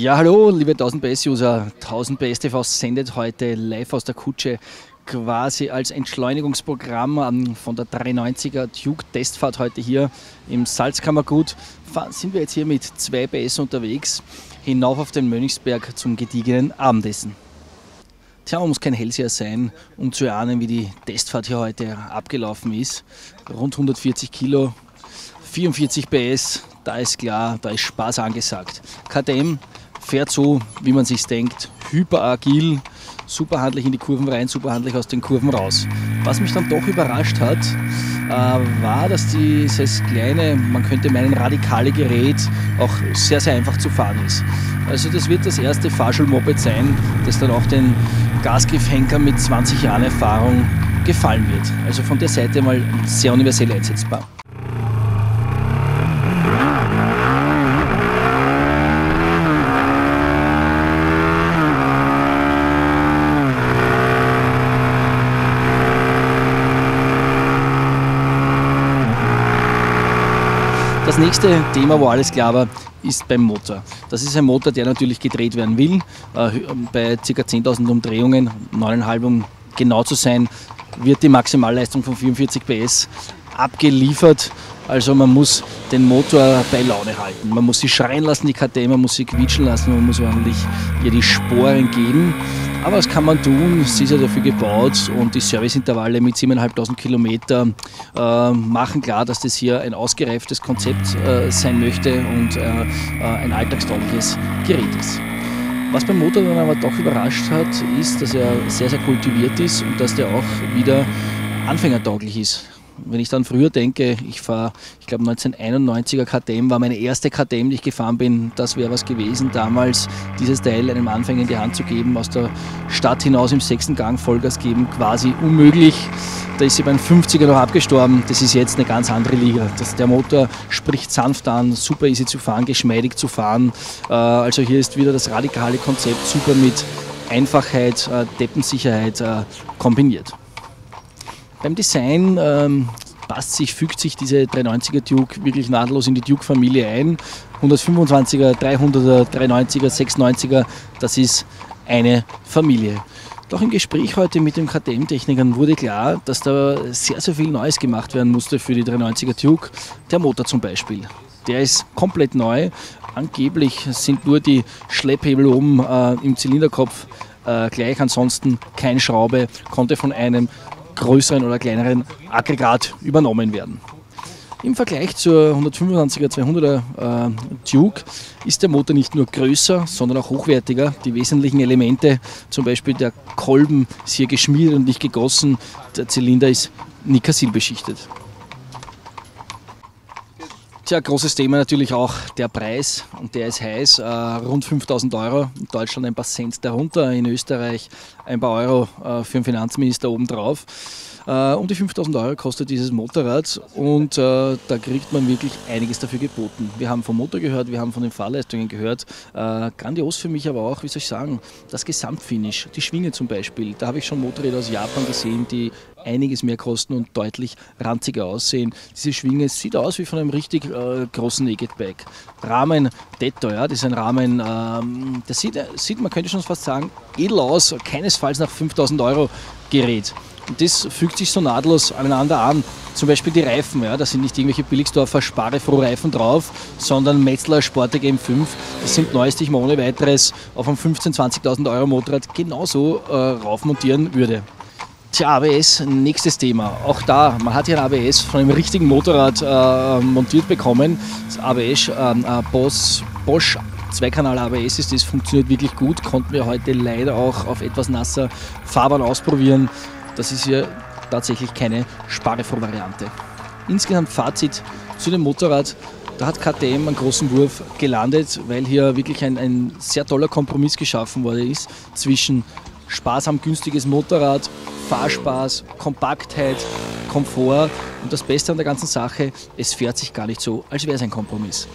Ja, hallo, liebe 1000 PS-User. 1000 PS TV sendet heute live aus der Kutsche quasi als Entschleunigungsprogramm von der 390er Duke Testfahrt heute hier im Salzkammergut. Sind wir jetzt hier mit 2 PS unterwegs, hinauf auf den Mönchsberg zum gediegenen Abendessen. Tja, man muss kein Hellseher sein, um zu erahnen, wie die Testfahrt hier heute abgelaufen ist. Rund 140 Kilo, 44 PS, da ist klar, da ist Spaß angesagt. KTM fährt so, wie man sich denkt, hyperagil, super handlich in die Kurven rein, super handlich aus den Kurven raus. Was mich dann doch überrascht hat, war, dass dieses kleine, man könnte meinen, radikale Gerät auch sehr, sehr einfach zu fahren ist. Also das wird das erste Fahrschulmoped sein, das dann auch den Gasgriffhenker mit 20 Jahren Erfahrung gefallen wird. Also von der Seite mal sehr universell einsetzbar. Das nächste Thema, wo alles klar war, ist beim Motor. Das ist ein Motor, der natürlich gedreht werden will. Bei ca. 10.000 Umdrehungen, 9,5 um genau zu sein, wird die Maximalleistung von 44 PS abgeliefert. Also man muss den Motor bei Laune halten. Man muss sie schreien lassen, die KTM, man muss sie quietschen lassen, man muss ordentlich ihr die Sporen geben. Aber was kann man tun? Sie ist ja dafür gebaut und die Serviceintervalle mit 7.500 Kilometer machen klar, dass das hier ein ausgereiftes Konzept sein möchte und ein alltagstaugliches Gerät ist. Was beim Motor dann aber doch überrascht hat, ist, dass er sehr, sehr kultiviert ist und dass der auch wieder anfängertauglich ist. Wenn ich dann früher denke, ich fahre, ich glaube 1991er KTM war meine erste KTM, die ich gefahren bin. Das wäre was gewesen, damals dieses Teil einem Anfänger in die Hand zu geben, aus der Stadt hinaus im 6. Gang Vollgas geben, quasi unmöglich. Da ist sie beim 50er noch abgestorben, das ist jetzt eine ganz andere Liga. Der Motor spricht sanft an, super easy zu fahren, geschmeidig zu fahren. Also hier ist wieder das radikale Konzept super mit Einfachheit, Deppensicherheit kombiniert. Beim Design fügt sich diese 390er Duke wirklich nahtlos in die Duke-Familie ein. 125er, 300er, 390er, 690er, das ist eine Familie. Doch im Gespräch heute mit den KTM-Technikern wurde klar, dass da sehr, sehr viel Neues gemacht werden musste für die 390er Duke. Der Motor zum Beispiel, der ist komplett neu. Angeblich sind nur die Schlepphebel oben im Zylinderkopf gleich, ansonsten keine Schraube, konnte von einem größeren oder kleineren Aggregat übernommen werden. Im Vergleich zur 125er, 200er Duke ist der Motor nicht nur größer, sondern auch hochwertiger. Die wesentlichen Elemente, zum Beispiel der Kolben, ist hier geschmiert und nicht gegossen. Der Zylinder ist Nickel beschichtet. Tja, großes Thema natürlich auch der Preis und der ist heiß, rund 5.000 Euro, in Deutschland ein paar Cent darunter, in Österreich ein paar Euro für den Finanzminister obendrauf. Um die 5.000 Euro kostet dieses Motorrad und da kriegt man wirklich einiges dafür geboten. Wir haben vom Motor gehört, wir haben von den Fahrleistungen gehört. Grandios für mich aber auch, wie soll ich sagen, das Gesamtfinish, die Schwinge zum Beispiel. Da habe ich schon Motorräder aus Japan gesehen, die einiges mehr kosten und deutlich ranziger aussehen. Diese Schwinge sieht aus wie von einem richtig großen Naked Bike. Rahmen Detto, ja, das ist ein Rahmen, das sieht, man könnte schon fast sagen, edel aus, keinesfalls nach 5.000 Euro Gerät. Und das fügt sich so nahtlos aneinander an. Zum Beispiel die Reifen, ja, da sind nicht irgendwelche Billigsdorfer Sparefroh-Reifen drauf, sondern Metzler Sportec M5. Das sind neues, die ich mir ohne weiteres auf einem 15.000, 20.000 Euro Motorrad genauso raufmontieren würde. Tja, ABS, nächstes Thema. Auch da, man hat hier ein ABS von einem richtigen Motorrad montiert bekommen. Das ABS, Bosch Zweikanal ABS ist, das funktioniert wirklich gut. Konnten wir heute leider auch auf etwas nasser Fahrbahn ausprobieren. Das ist hier tatsächlich keine Sparefroh-Variante. Insgesamt Fazit zu dem Motorrad. Da hat KTM einen großen Wurf gelandet, weil hier wirklich ein sehr toller Kompromiss geschaffen worden ist zwischen sparsam günstiges Motorrad, Fahrspaß, Kompaktheit, Komfort und das Beste an der ganzen Sache, es fährt sich gar nicht so, als wäre es ein Kompromiss.